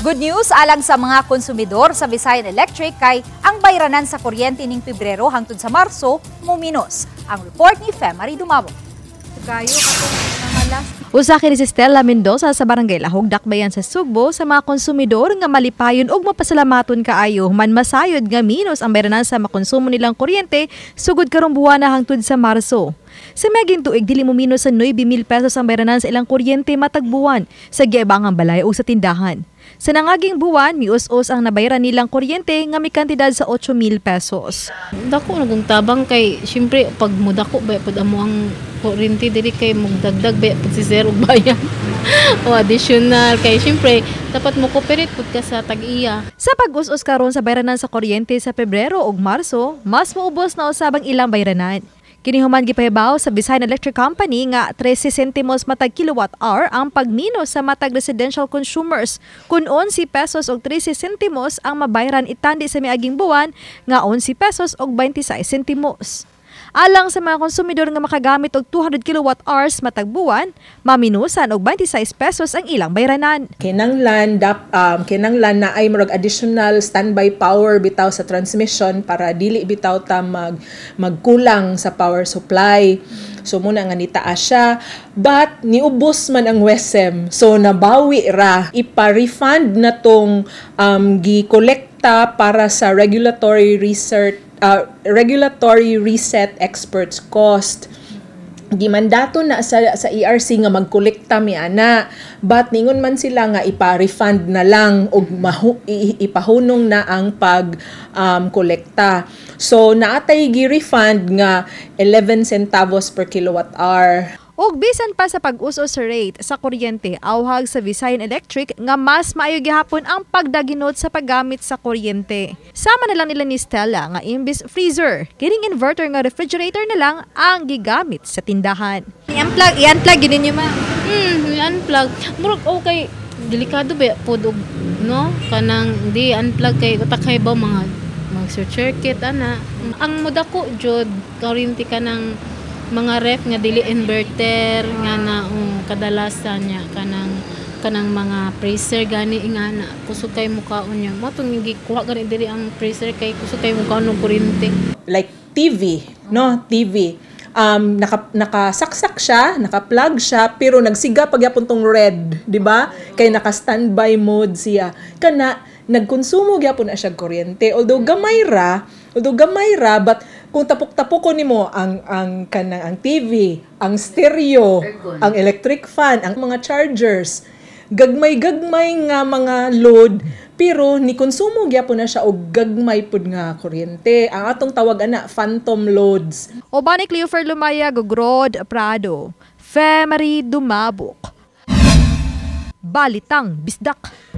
Good news alang sa mga konsumidor sa Visayan Electric kay ang bayranan sa kuryente ning Pebrero hangtod sa Marso muminos. Ang report ni Femari Dumabo. Kayo katong nangalas. Usa kini si Stella Mendoza sa Barangay Lahog, Dakbayan sa Sugbo sa mga konsumidor nga malipayon ug mapasalamaton kaayo man masayod nga minos ang bayranan sa makonsumo nilang kuryente sugod karong buwan na hangtod sa Marso. Sa maging tuig dili mo minos sa 9,000 pesos ang bayranan sa ilang kuryente matag buwan sa giibangang balay o sa tindahan. Sa nangaging buwan, mius-us ang nabayaran nilang kuryente nga may kantidad sa 8,000 pesos. Dako nagong tabang kay siyempre pag mudako ba pud amo ang kuryente dili kay magdagdag ba pud si zero bayan o additional kay siyempre dapat mo cooperate pud ka sa tag-iya. Sa pag-us-us karon sa bayranan sa kuryente sa Pebrero ug Marso, mas maubos na usabang ilang bayranan. Kini human gipahibaw sa Visayan Electric Company nga 13 sentimos matag kilowatt-hour ang pagminos sa matag residential consumers kun 11 pesos og 13 sentimos ang mabayaran itandi sa miaging buwan nga 11 pesos og 26 sentimos. Alang sa mga konsumidor nga makagamit og 200 kilowatt-hours matag buwan, maminusan og 26 pesos ang ilang bayranan. Kinanglan na ay murag additional standby power bitaw sa transmission para dili bitaw ta magkulang sa power supply. So muna nga nitaas siya, but niubos man ang WESM. So nabawi ra, ipa-refund na tong gi-kolekta para sa regulatory reset experts cost. Gimandato na sa ERC nga magkolekta mi ana, but ningon man sila nga ipa-refund na lang og ipahunong na ang pag so naatay gi-refund nga 11 centavos per kilowatt hour. Ug bisan pa sa pag-uso sa rate sa kuryente, awhag sa Visayan Electric nga mas maayo gihapon ang pagdaginot sa paggamit sa kuryente. Sama na lang nila ni Stella nga imbis freezer, kining inverter nga refrigerator na lang ang gigamit sa tindahan. I-unplug yun niyo ma. I-unplug. Murag okay, delikado ba pod og no kanang di unplug kay utakay ba mga mag-circuit ana. Ang mudako jud kuryente kanang mga ref nga dili inverter nga na kadalasan niya kanang mga freezer gani nga na kusog kay mukaon niya mo tong gikuha gani diri ang freezer kay kusog kay mukaon og kuryente like TV nakasaksak siya, naka-plug siya pero nagsiga pagyapon tong red, di ba? Kay naka-standby mode siya. Kana nagkonsumo gyapon na siya kuryente. Although gamay ra but kung tapok-tapokon nimo ang TV, ang stereo, ang electric fan, ang mga chargers, gagmay nga mga load pero ni konsumo gyapon na siya og gagmay pud nga kuryente. Ang atong tawag ana phantom loads. Obani Cleofer Lumaya, Gogrod Prado, Femari Dumabok. Balitang Bisdak.